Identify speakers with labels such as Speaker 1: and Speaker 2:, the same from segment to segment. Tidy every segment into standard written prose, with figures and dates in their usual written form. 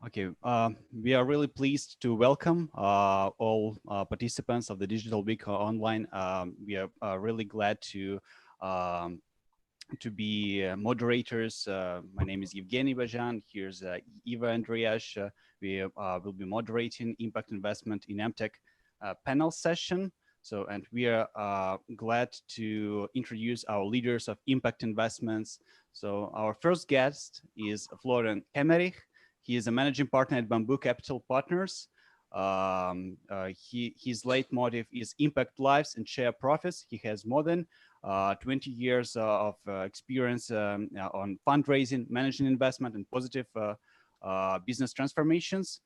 Speaker 1: Okay, we are really pleased to welcome all participants of the Digital Week online. We are really glad um, to be moderators. My name is Evgeny Bajan. Here's Eva Andriyash. We will be moderating Impact Investment in EmTech panel session. So, and we are glad to introduce our leaders of Impact Investments. So our first guest is Florian Kemmerich. He is a managing partner at Bamboo Capital Partners. His leitmotif is impact lives and share profits. He has more than 20 years of experience on fundraising, managing investment, and positive business transformations.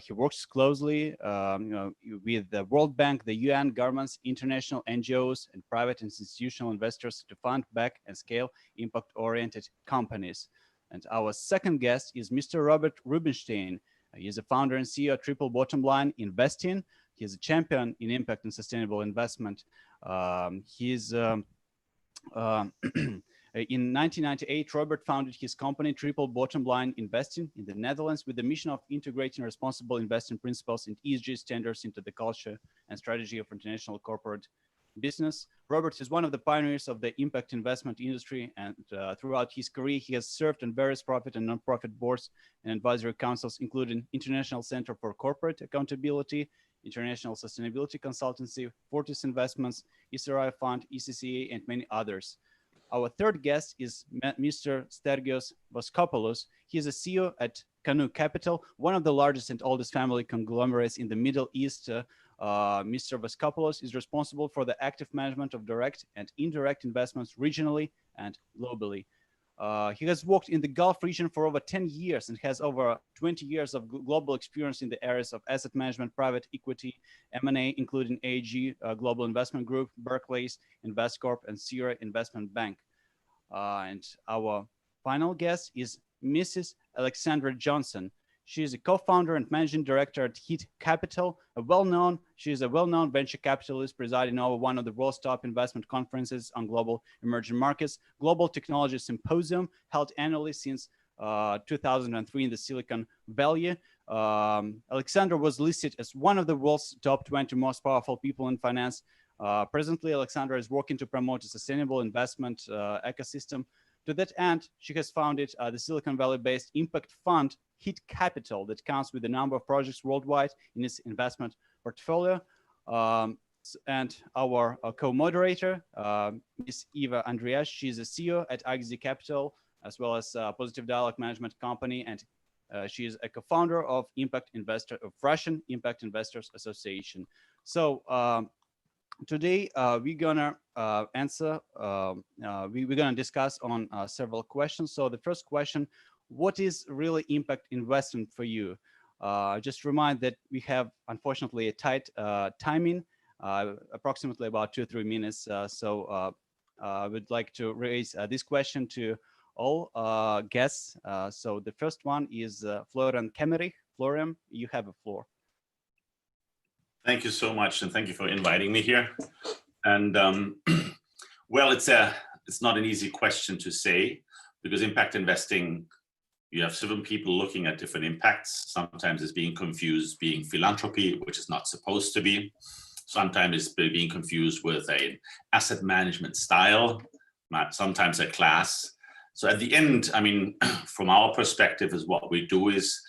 Speaker 1: He works closely with the World Bank, the UN, governments, international NGOs, and private institutional investors to fund, back, and scale impact-oriented companies. And our second guest is Mr. Robert Rubinstein. He is a founder and CEO of Triple Bottom Line Investing. He is a champion in impact and sustainable investment. In 1998, Robert founded his company, Triple Bottom Line Investing, in the Netherlands with the mission of integrating responsible investing principles and ESG standards into the culture and strategy of international corporate business. Robert is one of the pioneers of the impact investment industry, and throughout his career, he has served on various profit and non-profit boards and advisory councils, including International Center for Corporate Accountability, International Sustainability Consultancy, Fortis Investments, ESRI Fund, ECCA, and many others. Our third guest is Mr. Stergios Voskopoulos. He is a CEO at Canoe Capital, one of the largest and oldest family conglomerates in the Middle East. Mr. Voskopoulos is responsible for the active management of direct and indirect investments regionally and globally. He has worked in the Gulf region for over 10 years and has over 20 years of global experience in the areas of asset management, private equity, M&A, including AG, Global Investment Group, Barclays, InvestCorp, and Sierra Investment Bank. And our final guest is Mrs. Alexandra Johnson. She is a co-founder and managing director at HIT Capital, she is a well-known venture capitalist presiding over one of the world's top investment conferences on global emerging markets, Global Technology Symposium, held annually since 2003 in the Silicon Valley. Alexandra was listed as one of the world's top 20 most powerful people in finance. Presently, Alexandra is working to promote a sustainable investment ecosystem. To that end, she has founded the Silicon Valley-based impact fund, HIT Capital, that counts with a number of projects worldwide in its investment portfolio. And our co-moderator, Ms. Eva Andriyash, she is a CEO at IXZ Capital, as well as a Positive Dialogue Management Company, and she is a co-founder of Russian Impact Investors Association. So today, we're gonna we're gonna discuss on several questions. So the first question, what is really impact investing for you? Just remind that we have, unfortunately, a tight timing, approximately about 2-3 minutes. So I would like to raise this question to all guests. So the first one is Florian Kemmerich. Florian, you have the floor.
Speaker 2: Thank you so much, and thank you for inviting me here. And well, it's not an easy question to say, because impact investing, you have several people looking at different impacts. Sometimes it's being confused being philanthropy, which is not supposed to be. Sometimes it's being confused with an asset management style, sometimes a class. So at the end, I mean, from our perspective, is what we do is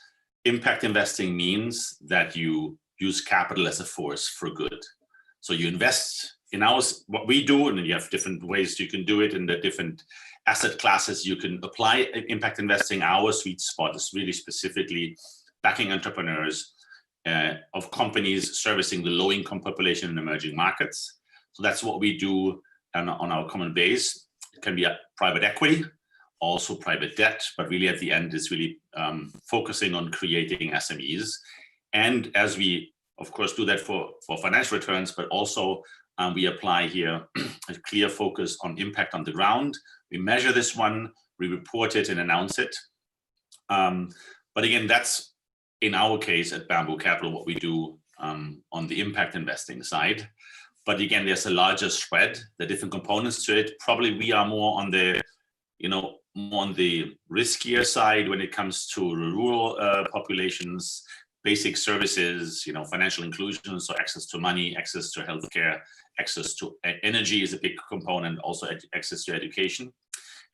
Speaker 2: impact investing means that you use capital as a force for good. So you invest in what we do, and then you have different ways you can do it in the different asset classes. You can apply impact investing. Our sweet spot is really specifically backing entrepreneurs of companies servicing the low-income population in emerging markets. So that's what we do on our common base. It can be a private equity, also private debt, but really at the end is really focusing on creating SMEs. And as we, of course, do that for financial returns, but also we apply here a clear focus on impact on the ground. We measure this one, we report it and announce it. But again, that's in our case at Bamboo Capital, what we do on the impact investing side. But again, there's a larger spread, the different components to it. Probably we are more on the, more on the riskier side when it comes to rural populations, basic services, financial inclusion, so access to money, access to healthcare, access to energy is a big component, also access to education.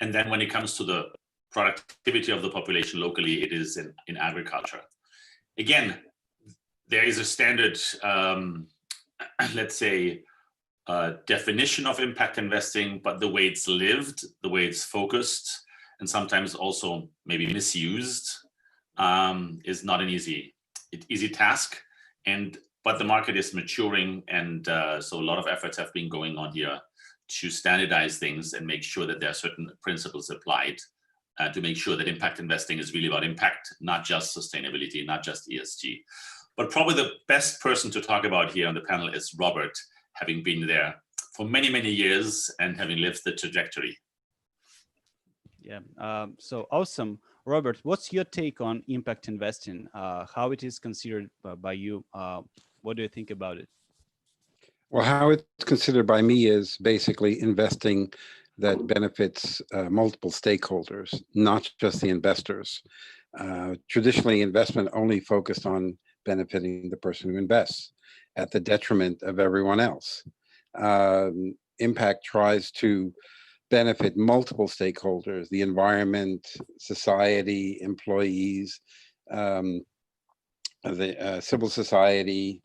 Speaker 2: And then when it comes to the productivity of the population locally, it is in agriculture. Again, there is a standard, let's say, definition of impact investing, but the way it's lived, the way it's focused, and sometimes also maybe misused, is not an easy task. But the market is maturing, and so a lot of efforts have been going on here to standardize things and make sure that there are certain principles applied to make sure that impact investing is really about impact, not just sustainability, not just ESG. But probably the best person to talk about here on the panel is Robert, having been there for many, many years and having lived the trajectory.
Speaker 1: Yeah, so awesome. Robert, what's your take on impact investing? How it is considered by you? What do you think about it?
Speaker 3: Well, how it's considered by me is basically investing that benefits multiple stakeholders, not just the investors. Traditionally, investment only focused on benefiting the person who invests at the detriment of everyone else. Impact tries to benefit multiple stakeholders, the environment, society, employees, the civil society,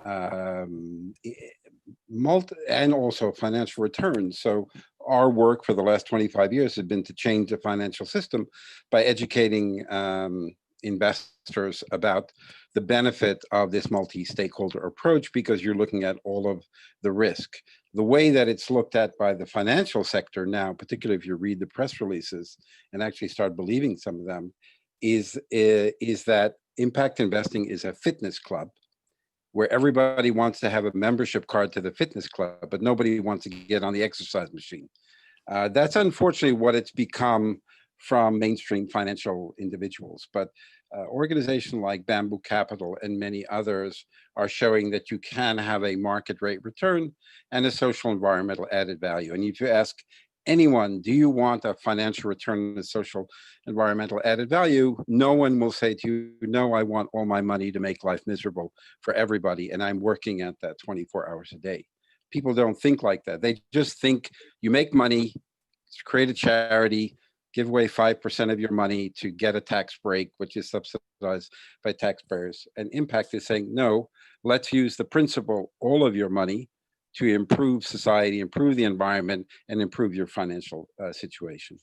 Speaker 3: and also financial returns. So our work for the last 25 years has been to change the financial system by educating investors about the benefit of this multi-stakeholder approach, because you're looking at all of the risk. The way that it's looked at by the financial sector now, particularly if you read the press releases and actually start believing some of them, is that impact investing is a fitness club where everybody wants to have a membership card to the fitness club, but nobody wants to get on the exercise machine. That's unfortunately what it's become from mainstream financial individuals. But organizations like Bamboo Capital and many others are showing that you can have a market rate return and a social environmental added value. And if you ask anyone, do you want a financial return and a social environmental added value? No one will say to you, no, I want all my money to make life miserable for everybody, and I'm working at that 24 hours a day. People don't think like that. They just think you make money, create a charity, give away 5% of your money to get a tax break, which is subsidized by taxpayers. And impact is saying, no, let's use the principle, all of your money, to improve society, improve the environment, and improve your financial situation.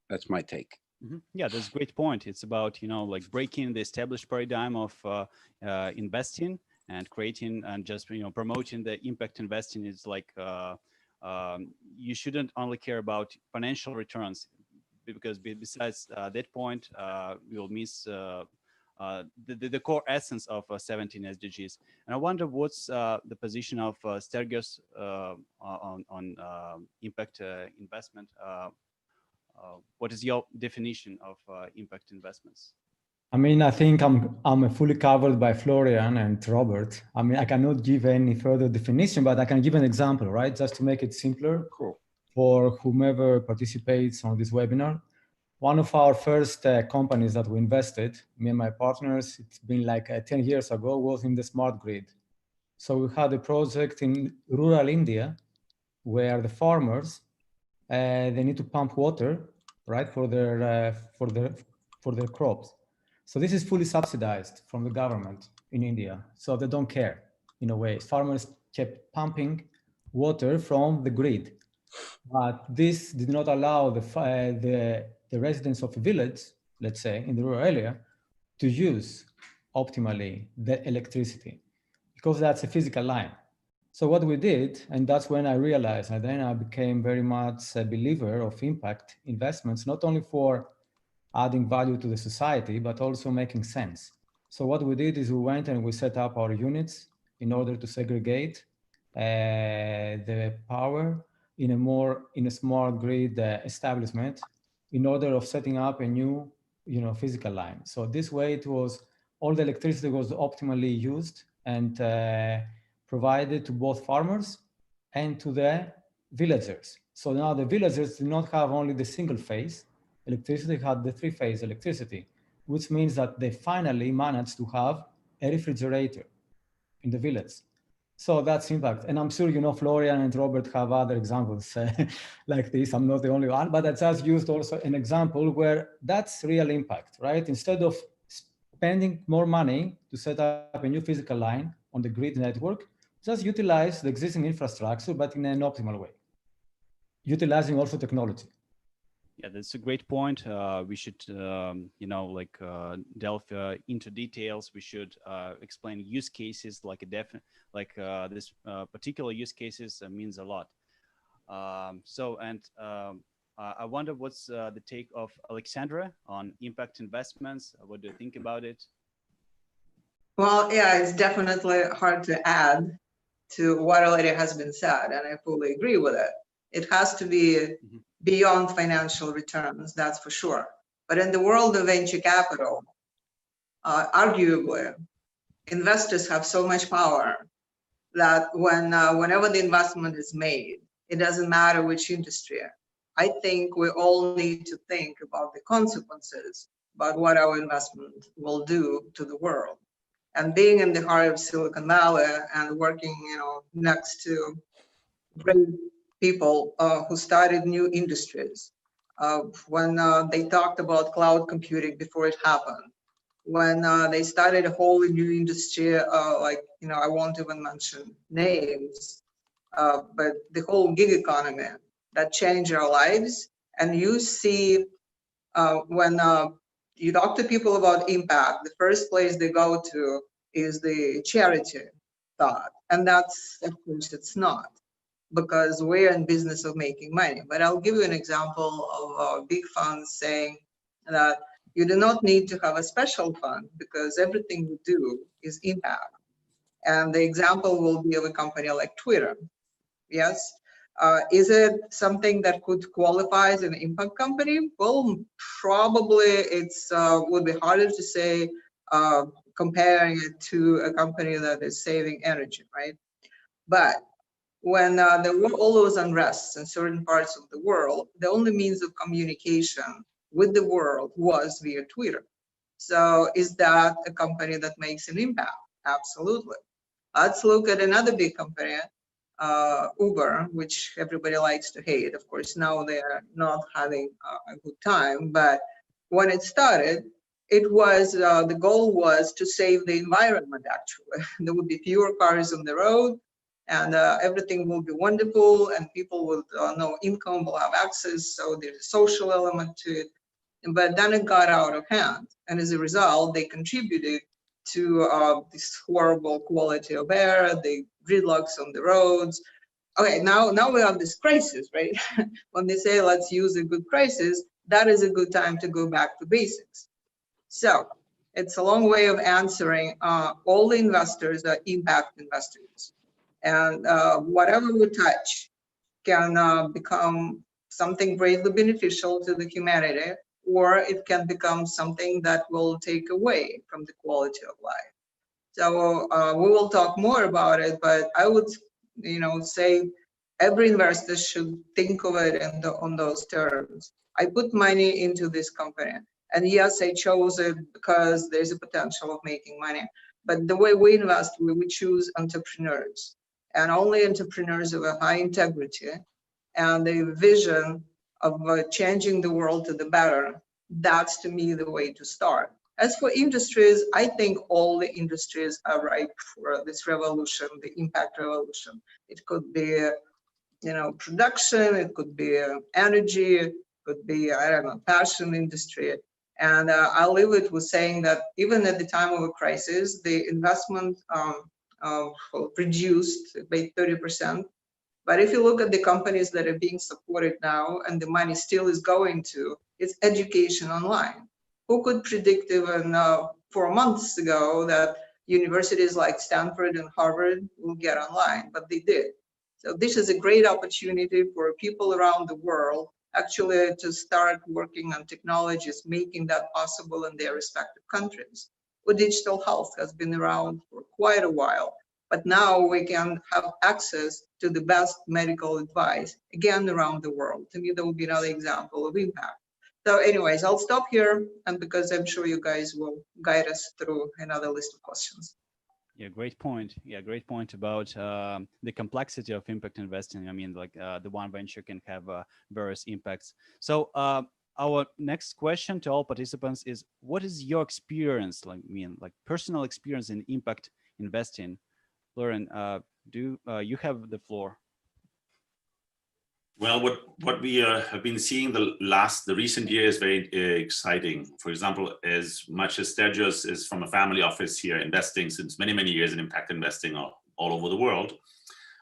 Speaker 3: That's my take.
Speaker 1: Mm-hmm. Yeah, that's a great point. It's about, like breaking the established paradigm of investing and creating and just, promoting the impact investing. Is like, you shouldn't only care about financial returns, because besides that point, we'll miss the core essence of 17 SDGs. And I wonder what's the position of Stergios on impact investment. What is your definition of impact investments?
Speaker 4: I mean, I think I'm fully covered by Florian and Robert. I mean, I cannot give any further definition, but I can give an example, right? Just to make it simpler for whomever participates on this webinar. One of our first companies that we invested, me and my partners, it's been like 10 years ago, was in the smart grid. So we had a project in rural India where the farmers, they need to pump water, right, for their crops. So this is fully subsidized from the government in India. So they don't care in a way. Farmers kept pumping water from the grid. But this did not allow the residents of a village, let's say, in the rural area, to use optimally the electricity, because that's a physical line. So what we did, and that's when I realized, and then I became very much a believer of impact investments, not only for adding value to the society, but also making sense. So what we did is we went and we set up our units in order to segregate the power in a smart grid establishment in order of setting up a new, physical line. So this way it was, all the electricity was optimally used and provided to both farmers and to the villagers. So now the villagers do not have only the single phase electricity, had the three-phase electricity, which means that they finally managed to have a refrigerator in the village. So that's impact. And I'm sure you know Florian and Robert have other examples like this. I'm not the only one, but I just used also an example where that's real impact, right? Instead of spending more money to set up a new physical line on the grid network, just utilize the existing infrastructure, but in an optimal way, utilizing also technology.
Speaker 1: Yeah, that's a great point. We should, you know, like delve into details. We should explain use cases, like this particular use cases means a lot. I wonder what's the take of Alexandra on impact investments. What do you think about it?
Speaker 5: Well, yeah, it's definitely hard to add to what already has been said, and I fully agree with it. It has to be beyond financial returns, that's for sure. But in the world of venture capital, arguably, investors have so much power that whenever the investment is made, it doesn't matter which industry. I think we all need to think about the consequences, about what our investment will do to the world. And being in the heart of Silicon Valley and working, you know, next to great people who started new industries, when they talked about cloud computing before it happened, when they started a whole new industry, like, you know, I won't even mention names, but the whole gig economy that changed our lives. And you see when you talk to people about impact, the first place they go to is the charity thought. And that's, of course, it's not, because we're in business of making money. But I'll give you an example of big funds saying that you do not need to have a special fund because everything you do is impact. And the example will be of a company like Twitter. Yes. Is it something that could qualify as an impact company? Well, probably it's would be harder to say comparing it to a company that is saving energy, right? But when there were all those unrests in certain parts of the world, the only means of communication with the world was via Twitter. So is that a company that makes an impact? Absolutely. Let's look at another big company, Uber, which everybody likes to hate. Of course, now they're not having a good time, but when it started, it was, the goal was to save the environment, actually. There would be fewer cars on the road, and everything will be wonderful, and people with no income will have access, so there's a social element to it. But then it got out of hand, and as a result, they contributed to this horrible quality of air, the gridlocks on the roads. Okay, now we have this crisis, right? When they say let's use a good crisis, that is a good time to go back to basics. So it's a long way of answering. All the investors are impact investors, and whatever we touch can become something greatly beneficial to the humanity, or it can become something that will take away from the quality of life. So we will talk more about it, but I would, you know, say every investor should think of it on those terms. I put money into this company, and yes, I chose it because there's a potential of making money. But the way we invest, we choose entrepreneurs, and only entrepreneurs of a high integrity and a vision of changing the world to the better. That's, to me, the way to start. As for industries, I think all the industries are ripe for this revolution, the impact revolution. It could be, you know, production, it could be energy, it could be, I don't know, fashion industry. And I'll leave it with saying that even at the time of a crisis, the investment reduced by 30%. But if you look at the companies that are being supported now and the money still is going to, it's education online. Who could predict even 4 months ago that universities like Stanford and Harvard will get online, but they did. So this is a great opportunity for people around the world actually to start working on technologies, making that possible in their respective countries. Well, digital health has been around for quite a while, But now we can have access to the best medical advice, again, around the world. To me, that would be another example of impact. So anyways, I'll stop here, and because I'm sure you guys will guide us through another list of questions.
Speaker 1: Yeah, great point. Yeah, great point about the complexity of impact investing. I mean, like the one venture can have various impacts. So our next question to all participants is, what is your experience, like personal experience in impact investing? Florian, do you have the floor?
Speaker 2: Well, what we have been seeing the recent year is very exciting. For example, as much as Sergios is from a family office here investing since many, many years in impact investing all over the world,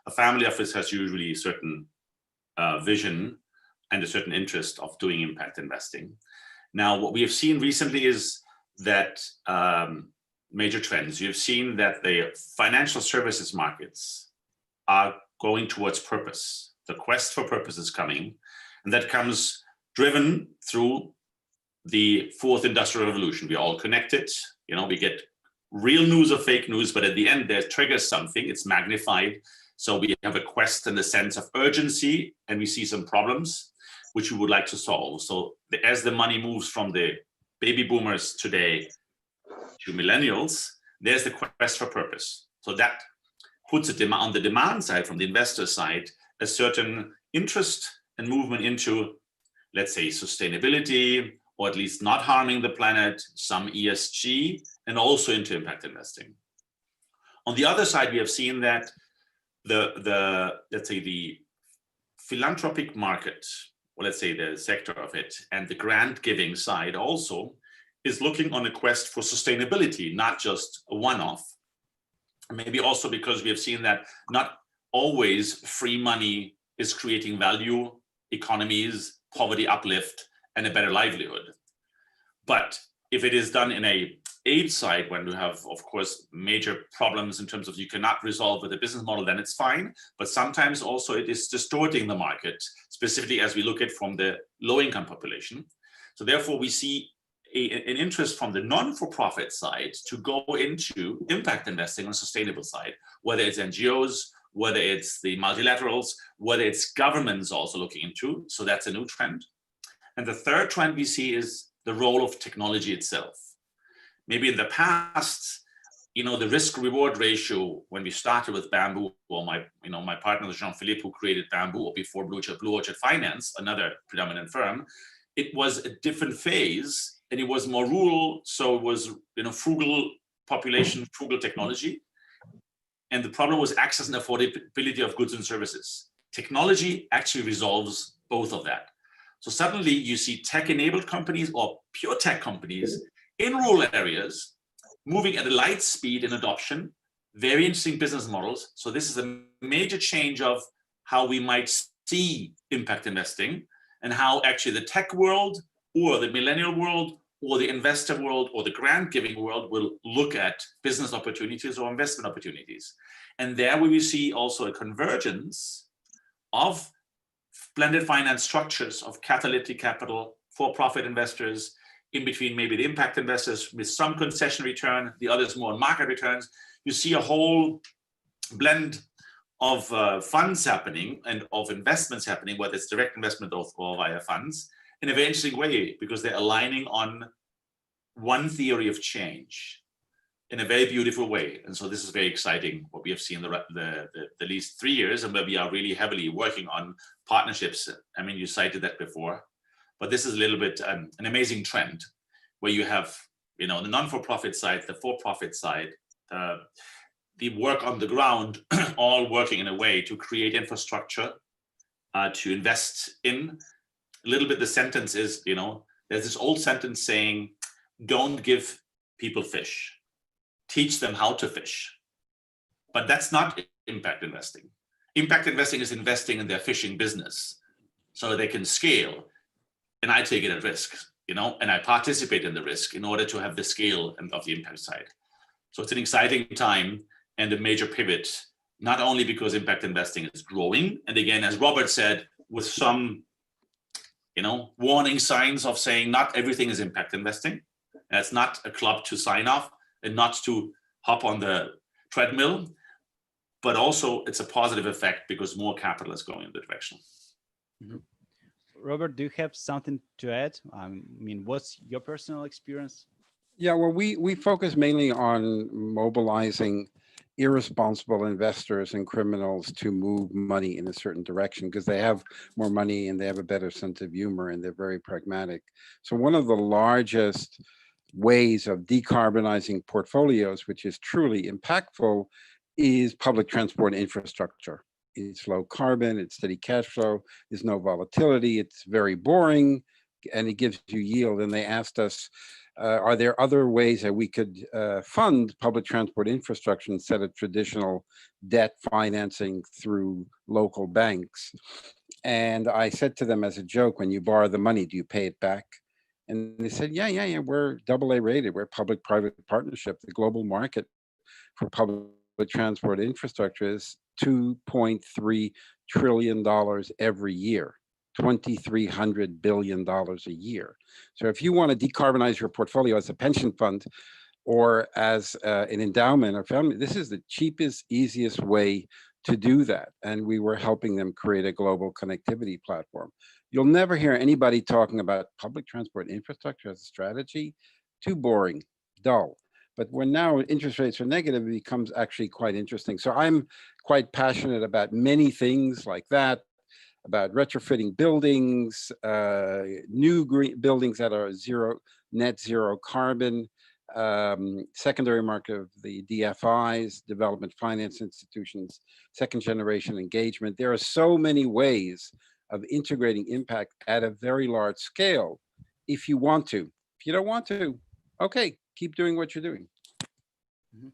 Speaker 2: a family office has usually a certain vision and a certain interest of doing impact investing. Now, what we have seen recently is that major trends. You've seen that the financial services markets are going towards purpose. The quest for purpose is coming, and that comes driven through the fourth industrial revolution. We're all connected. You know, we get real news or fake news, but at the end, there triggers something. It's magnified. So we have a quest and a sense of urgency, and we see some problems which we would like to solve. So as the money moves from the baby boomers today to millennials, there's the quest for purpose. So that puts it on the demand side, from the investor side, a certain interest and movement into, let's say, sustainability, or at least not harming the planet, some ESG, and also into impact investing. On the other side, we have seen that let's say the philanthropic market, or let's say the sector of it, and the grant giving side also is looking on a quest for sustainability, not just a one-off. Maybe also because we have seen that not always free money is creating value, economies, poverty uplift, and a better livelihood. But if it is done in a aid side, when you have, of course, major problems in terms of you cannot resolve with a business model, then it's fine. But sometimes also it is distorting the market, specifically as we look at from the low-income population. So therefore, we see an interest from the non-for-profit side to go into impact investing on the sustainable side, whether it's NGOs, whether it's the multilaterals, whether it's governments also looking into. So that's a new trend. And the third trend we see is the role of technology itself. Maybe in the past, you know, the risk-reward ratio, when we started with Bamboo, or my partner Jean-Philippe, who created Bamboo, or before Blue Orchard Finance, another predominant firm, it was a different phase, and it was more rural. So it was, you know, frugal population, frugal technology. And the problem was access and affordability of goods and services. Technology actually resolves both of that. So suddenly you see tech-enabled companies or pure tech companies in rural areas moving at a light speed in adoption, very interesting business models. So this is a major change of how we might see impact investing, and how actually the tech world or the millennial world or the investor world or the grant giving world will look at business opportunities or investment opportunities. And there we will see also a convergence of blended finance structures of catalytic capital, for-profit investors, in between maybe the impact investors with some concession return, the others more market returns. You see a whole blend of funds happening and of investments happening, whether it's direct investment or via funds, in a very interesting way, because they're aligning on one theory of change in a very beautiful way. And so this is very exciting, what we have seen the least 3 years, and where we are really heavily working on partnerships. I mean, you cited that before, but this is a little bit an amazing trend where you have, you know, the non-for-profit side, the for-profit side, the work on the ground, all working in a way to create infrastructure, to invest in. A little bit the sentence is, you know, there's this old sentence saying, don't give people fish, teach them how to fish. But that's not impact investing. Impact investing is investing in their fishing business so they can scale. And I take it at risk, you know, and I participate in the risk in order to have the scale of the impact side. So it's an exciting time and a major pivot, not only because impact investing is growing, and again, as Robert said, with some, you know, warning signs of saying not everything is impact investing. That's not a club to sign off and not to hop on the treadmill, but also it's a positive effect because more capital is going in the direction.
Speaker 1: Mm-hmm. Robert, do you have something to add? I mean, what's your personal experience?
Speaker 3: Yeah, well, we focus mainly on mobilizing irresponsible investors and criminals to move money in a certain direction because they have more money and they have a better sense of humor and they're very pragmatic. So one of the largest ways of decarbonizing portfolios, which is truly impactful, is public transport infrastructure. It's low carbon, it's steady cash flow, there's no volatility, it's very boring, and it gives you yield. And they asked us, are there other ways that we could fund public transport infrastructure instead of traditional debt financing through local banks? And I said to them as a joke, when you borrow the money, do you pay it back? And they said, yeah, we're AA rated. We're public-private partnership. The global market for public transport infrastructure is $2.3 trillion every year. $2,300 billion a year. So if you want to decarbonize your portfolio as a pension fund or as an endowment or family, this is the cheapest, easiest way to do that. And we were helping them create a global connectivity platform. You'll never hear anybody talking about public transport infrastructure as a strategy. Too boring, dull. But when now interest rates are negative, it becomes actually quite interesting. So I'm quite passionate about many things like that, about retrofitting buildings, new green buildings that are net zero carbon, secondary market of the DFIs, development finance institutions, second generation engagement. There are so many ways of integrating impact at a very large scale if you want to. If you don't want to, okay, keep doing what you're doing.
Speaker 1: Mm-hmm.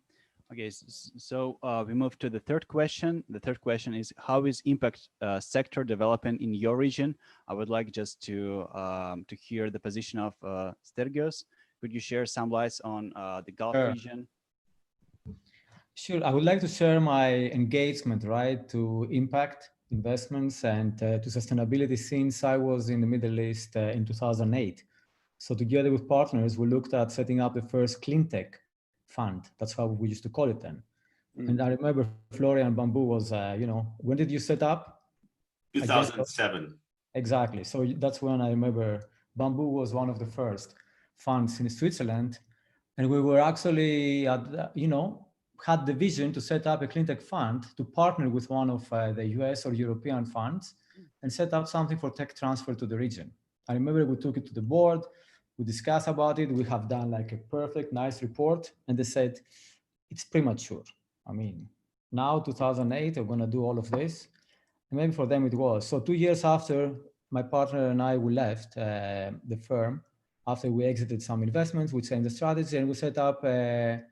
Speaker 1: Okay, so we move to the third question. The third question is, how is impact sector developing in your region? I would like just to hear the position of Stergios. Could you share some lights on the Gulf region?
Speaker 4: Sure, I would like to share my engagement, right, to impact investments and to sustainability since I was in the Middle East in 2008. So together with partners, we looked at setting up the first clean tech fund. That's how we used to call it then. And I remember Florian Bamboo was, when did you set up?
Speaker 2: 2007.
Speaker 4: Exactly. So that's when I remember Bamboo was one of the first funds in Switzerland. And we were actually, had the vision to set up a clean tech fund to partner with one of the US or European funds and set up something for tech transfer to the region. I remember we took it to the board. We discussed about it. We have done like a perfect, nice report. And they said, it's premature. I mean, now 2008, we're going to do all of this. And maybe for them it was. So 2 years after my partner and I, we left the firm, after we exited some investments, we changed the strategy and we set up a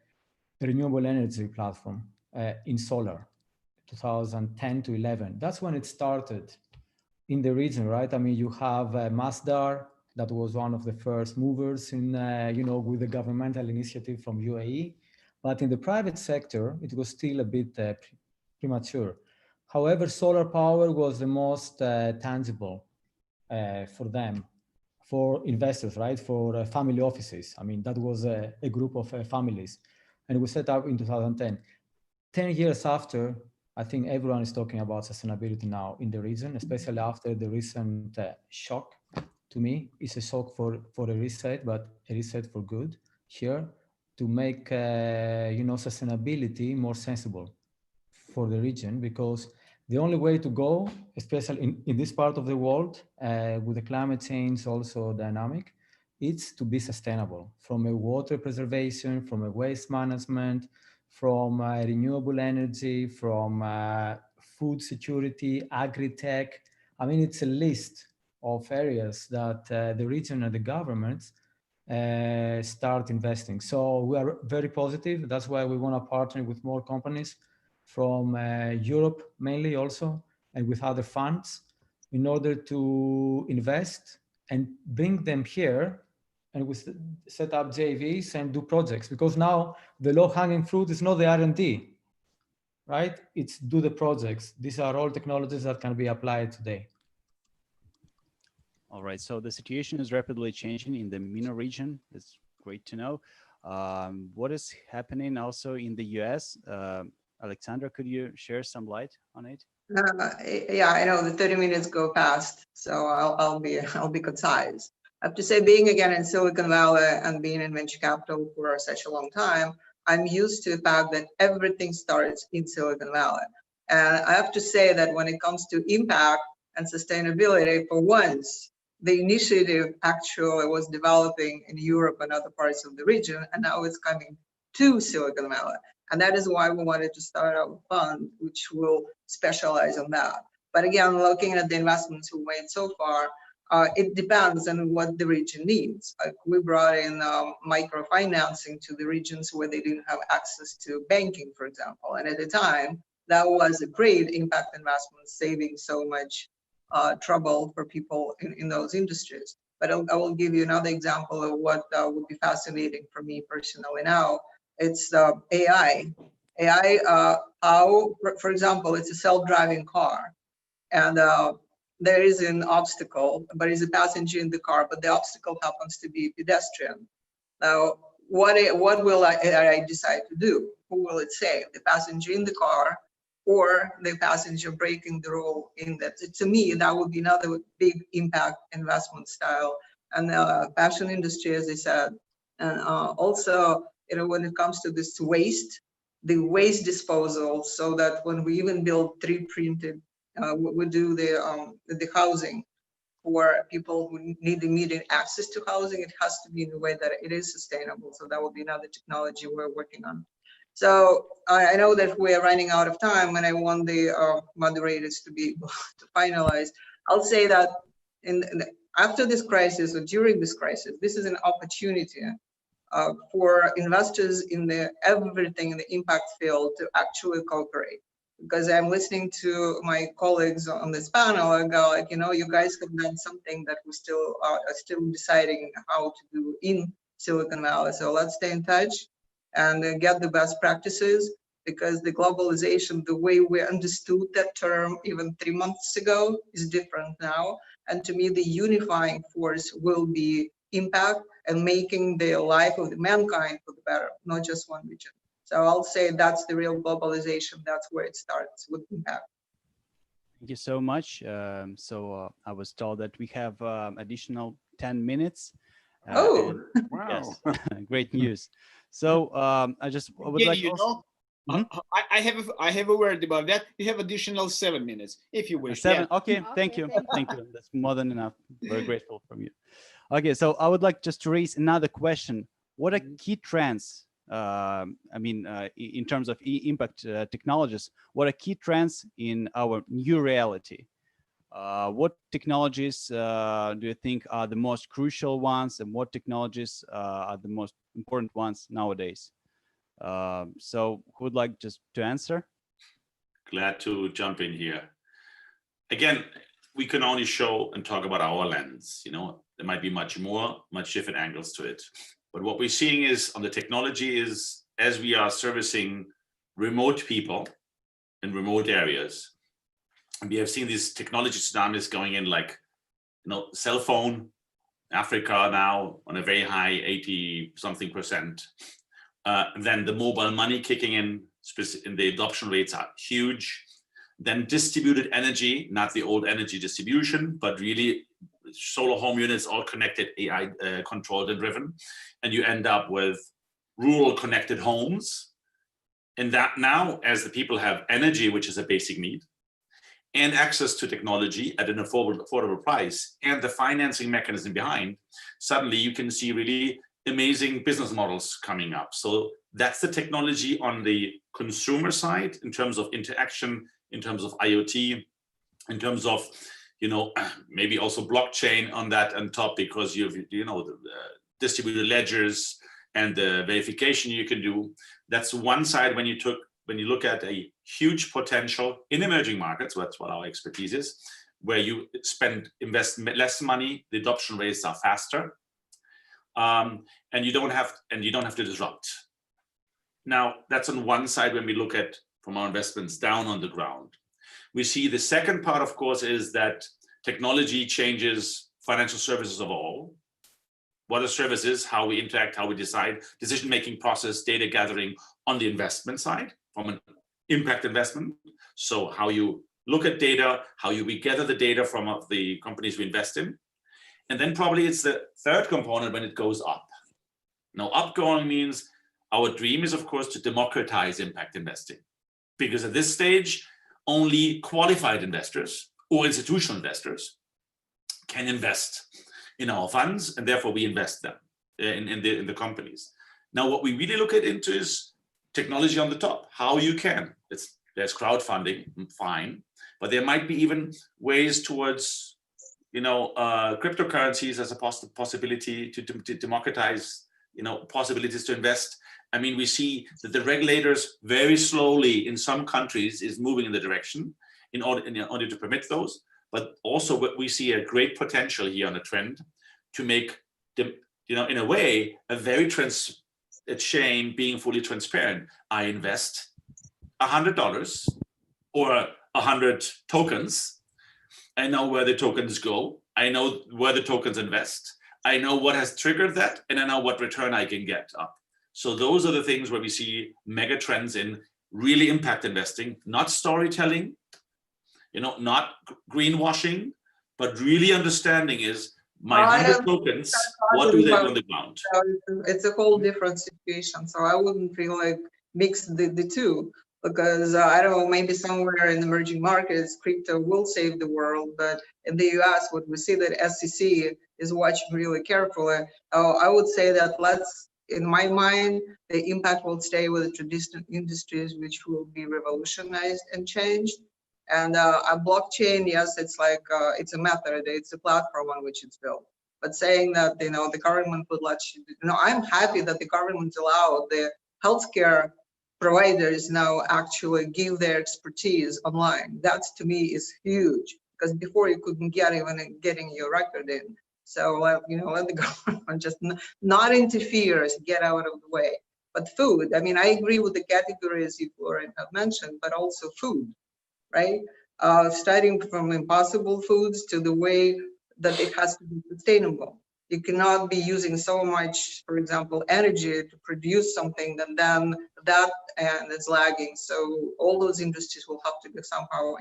Speaker 4: renewable energy platform in solar, 2010 to 11. That's when it started in the region, right? I mean, you have Masdar, that was one of the first movers in, with the governmental initiative from UAE. But in the private sector, it was still a bit premature. However, solar power was the most tangible for them, for investors, right? For family offices. I mean, that was a group of families. And we set up in 2010. 10 years after, I think everyone is talking about sustainability now in the region, especially after the recent shock. To me, it's a shock for a reset, but a reset for good here to make sustainability more sensible for the region, because the only way to go, especially in this part of the world, with the climate change also dynamic, it's to be sustainable from a water preservation, from a waste management, from renewable energy, from food security, agri-tech. I mean, it's a list of areas that the region and the governments start investing. So we are very positive. That's why we want to partner with more companies from Europe mainly also, and with other funds in order to invest and bring them here, and we set up JVs and do projects, because now the low-hanging fruit is not the R&D, right? It's do the projects. These are all technologies that can be applied today.
Speaker 1: All right, so the situation is rapidly changing in the MENA region. It's great to know. What is happening also in the US? Alexandra, could you share some light on it?
Speaker 5: Yeah, I know the 30 minutes go past, so I'll be concise. I have to say, being again in Silicon Valley and being in venture capital for such a long time, I'm used to the fact that everything starts in Silicon Valley. And I have to say that when it comes to impact and sustainability, for once, the initiative actually was developing in Europe and other parts of the region, and now it's coming to Silicon Valley. And that is why we wanted to start a fund which will specialize on that. But again, looking at the investments we made so far, it depends on what the region needs. Like we brought in microfinancing to the regions where they didn't have access to banking, for example. And at the time, that was a great impact investment, saving so much trouble for people in those industries. But I will give you another example of what would be fascinating for me personally now. It's AI. AI, how, for example, it's a self-driving car, and there is an obstacle, but is a passenger in the car, but the obstacle happens to be a pedestrian. Now, what will AI decide to do? Who will it save? The passenger in the car or the passenger breaking the rule in that? To me, that would be another big impact investment style. And the fashion industry, as I said, and also, you know, when it comes to this waste, the waste disposal, so that when we even build 3D printed, we do the housing for people who need immediate access to housing, it has to be in a way that it is sustainable. So that will be another technology we're working on. So I know that we're running out of time, and I want the moderators to be able to finalize. I'll say that after this crisis, or during this crisis, this is an opportunity for investors in everything in the impact field to actually cooperate. Because I'm listening to my colleagues on this panel and go like, you know, you guys have done something that we still are still deciding how to do in Silicon Valley. So let's stay in touch and get the best practices, because the globalization, the way we understood that term even 3 months ago is different now. And to me, the unifying force will be impact and making the life of the mankind for the better, not just one region. So I'll say that's the real globalization. That's where it starts with impact.
Speaker 1: Thank you so much. I was told that we have additional 10 minutes.
Speaker 5: Oh,
Speaker 3: Wow.
Speaker 1: Yes, great news. So I would
Speaker 6: Yeah,
Speaker 1: like
Speaker 6: you
Speaker 1: also,
Speaker 6: know, I have a word about that. You have additional 7 minutes if you wish.
Speaker 1: 7.
Speaker 6: Yeah.
Speaker 1: Okay, thank you. Thank you. That's more than enough. Very grateful from you. Okay, so I would like just to raise another question. What are key trends? In terms of impact technologies, what are key trends in our new reality? What technologies do you think are the most crucial ones, and what technologies are the most important ones nowadays? So who would like just to answer?
Speaker 2: Glad to jump in here. Again, we can only show and talk about our lens. You know, there might be much different angles to it. But what we're seeing is on the technology is, as we are servicing remote people in remote areas, and we have seen these technology tsunamis going in, like, you know, cell phone, Africa now on a very high 80-something%. Then the mobile money kicking in, and the adoption rates are huge. Then distributed energy, not the old energy distribution, but really solar home units, all connected, AI controlled and driven. And you end up with rural connected homes. And that now, as the people have energy, which is a basic need, and access to technology at an affordable price, and the financing mechanism behind, suddenly you can see really amazing business models coming up. So that's the technology on the consumer side in terms of interaction, in terms of IoT, in terms of, you know, maybe also blockchain on that on top, because you've, you know, the distributed ledgers and the verification you can do. That's one side when you look at a huge potential in emerging markets. That's what our expertise is, where you invest less money, the adoption rates are faster, and you don't have to disrupt. Now, that's on one side when we look at from our investments down on the ground. We see the second part, of course, is that technology changes financial services of all. What are services, how we interact, how we decide, decision-making process, data gathering on the investment side from an impact investment. So how you look at data, how we gather the data from the companies we invest in. And then probably it's the third component when it goes up. Now, upgoing means our dream is, of course, to democratize impact investing, because at this stage, only qualified investors or institutional investors can invest in our funds, and therefore we invest them in the companies. Now, what we really look at into is technology on the top, how you can. There's crowdfunding, fine, but there might be even ways towards, cryptocurrencies as a possibility to democratize, possibilities to invest. I mean, we see that the regulators very slowly in some countries is moving in the direction in order to permit those, but also what we see a great potential here on a trend to make them, in a way, a chain being fully transparent. I invest $100 or 100 tokens. I know where the tokens go. I know where the tokens invest. I know what has triggered that, and I know what return I can get up. So those are the things where we see mega trends in really impact investing, not storytelling, not greenwashing, but really understanding is my 100 tokens, what do they do on the ground?
Speaker 5: It's a whole different situation. So I wouldn't really like mix the two, because I don't know, maybe somewhere in emerging markets, crypto will save the world. But in the US, what we see that SEC is watching really carefully. I would say that in my mind, the impact will stay with the traditional industries, which will be revolutionized and changed. And a blockchain, yes, it's like, it's a method, it's a platform on which it's built. But saying that, the government would let you, I'm happy that the government allowed the healthcare providers now actually give their expertise online. That to me is huge, because before you couldn't getting your record in. So, let the government just not interfere, get out of the way. But food, I mean, I agree with the categories you, Florian, have mentioned, but also food, right? Starting from impossible foods to the way that it has to be sustainable. You cannot be using so much, for example, energy to produce something, and then that and it's lagging. So all those industries will have to be somehow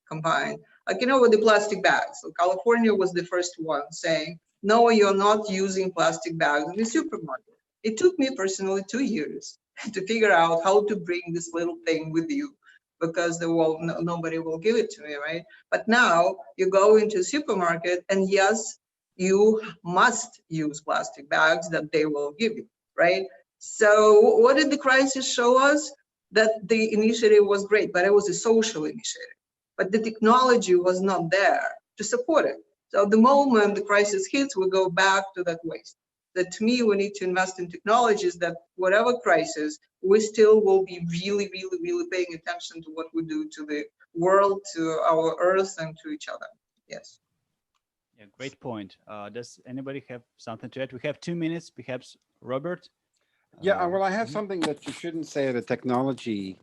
Speaker 5: combined. Like, with the plastic bags. So California was the first one saying, no, you're not using plastic bags in the supermarket. It took me personally 2 years to figure out how to bring this little thing with you, because nobody will give it to me, right? But now you go into a supermarket, and yes, you must use plastic bags that they will give you, right? So what did the crisis show us? That the initiative was great, but it was a social initiative. But the technology was not there to support it. So the moment the crisis hits, we go back to that waste. That to me, we need to invest in technologies that whatever crisis, we still will be really, really, really paying attention to what we do to the world, to our earth, and to each other. Yes.
Speaker 1: Yeah, great point. Does anybody have something to add? We have 2 minutes, perhaps, Robert?
Speaker 3: Yeah, well, I have something that you shouldn't say at a technology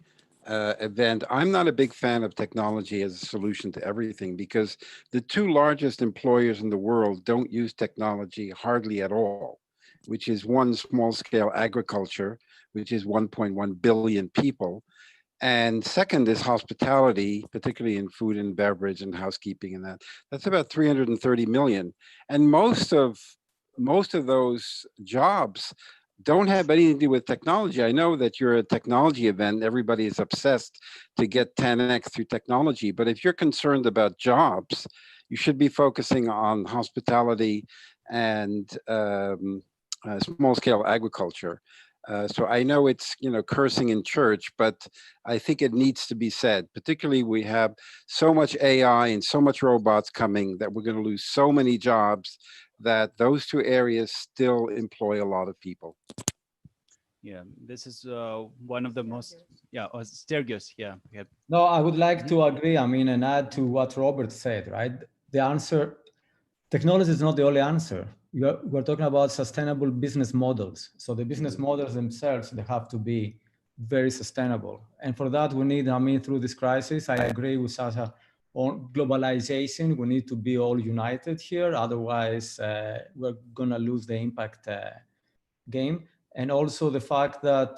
Speaker 3: event. I'm not a big fan of technology as a solution to everything, because the 2 largest employers in the world don't use technology hardly at all, which is one, small scale agriculture, which is 1.1 billion people. And second is hospitality, particularly in food and beverage and housekeeping, and that's about 330 million. And most of those jobs don't have anything to do with technology. I know that you're a technology event, everybody is obsessed to get 10x through technology, but if you're concerned about jobs, you should be focusing on hospitality and small scale agriculture. So I know it's, cursing in church, but I think it needs to be said. Particularly, we have so much AI and so much robots coming that we're going to lose so many jobs, that those 2 areas still employ a lot of people.
Speaker 1: Yeah, this is one of the most, Stergios, yeah.
Speaker 4: No, I would like to agree, and add to what Robert said, right? The answer, technology is not the only answer. We're talking about sustainable business models. So the business models themselves, they have to be very sustainable. And for that, we need, through this crisis, I agree with Sasha on globalization. We need to be all united here. Otherwise, we're going to lose the impact game. and also the fact that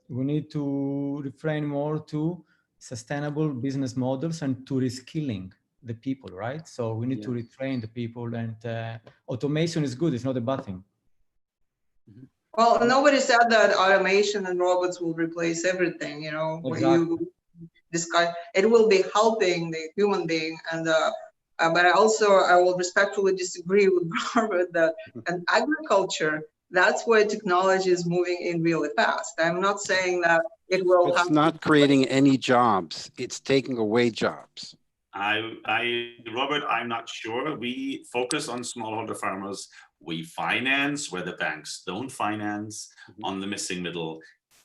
Speaker 4: we need to refrain more to sustainable business models and to reskilling the people, right? So we need to retrain the people, and automation is good, it's not a bad thing.
Speaker 5: Well, nobody said that automation and robots will replace everything, you know.
Speaker 4: Exactly.
Speaker 5: You discuss, it will be helping the human being, and but I will respectfully disagree with Robert that in agriculture, that's where technology is moving in really fast. I'm not saying that it will
Speaker 3: It's not creating any jobs. It's taking away jobs.
Speaker 2: Robert, I'm not sure. We focus on smallholder farmers. We finance where the banks don't finance, on the missing middle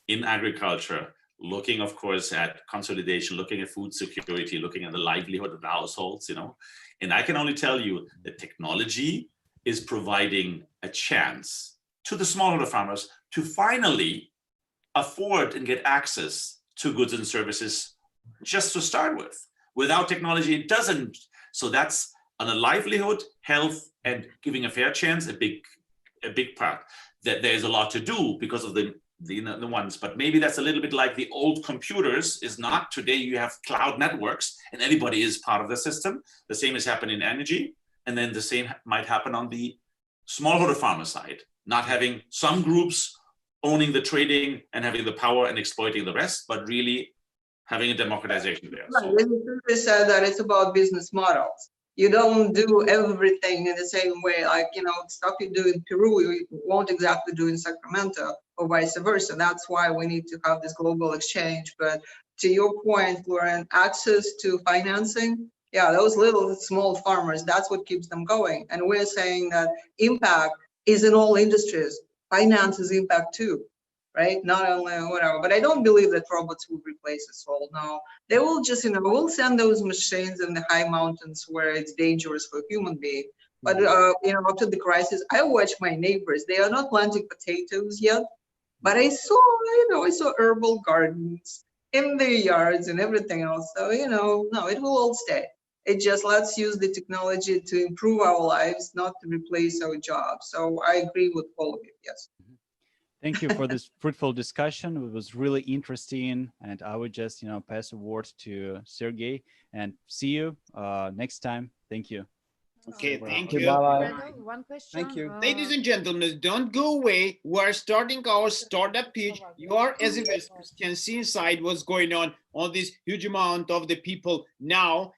Speaker 2: in agriculture, looking, of course, at consolidation, looking at food security, looking at the livelihood of the households, you know. And I can only tell you that technology is providing a chance to the smallholder farmers to finally afford and get access to goods and services just to start with. Without technology, it doesn't. So that's on a livelihood, health, and giving a fair chance, a big part. That there's a lot to do because of the ones, but maybe that's a little bit like the old computers is not. Today you have cloud networks and everybody is part of the system. The same has happened in energy, and then the same might happen on the smallholder farmer side, not having some groups owning the trading and having the power and exploiting the rest, but really having a democratization there.
Speaker 5: Right. They said that it's about business models. You don't do everything in the same way, like, you know, stuff you do in Peru, you won't exactly do in Sacramento, or vice versa. That's why we need to have this global exchange. But to your point, Florian, access to financing, yeah, those little small farmers, that's what keeps them going. And we're saying that impact is in all industries. Finance is impact too, right? Not only whatever, but I don't believe that robots will replace us all. No, they will just, you know, we'll send those machines in the high mountains where it's dangerous for a human being. But, you know, after the crisis, I watch my neighbors. They are not planting potatoes yet, but I saw, you know, I saw herbal gardens in their yards and everything else. So, you know, no, it will all stay. It just, let's use the technology to improve our lives, not to replace our jobs. So I agree with all of you, yes.
Speaker 1: Thank you for this fruitful discussion. It was really interesting, and I would just, you know, pass the word to Sergey, and see you next time. Thank you.
Speaker 6: Okay, thank
Speaker 4: Okay,
Speaker 6: you.
Speaker 4: bye-bye.
Speaker 7: One question.
Speaker 3: Thank you.
Speaker 6: Ladies and gentlemen, don't go away. We're starting our startup pitch. You are, as investors, can see inside what's going on this huge amount of the people now.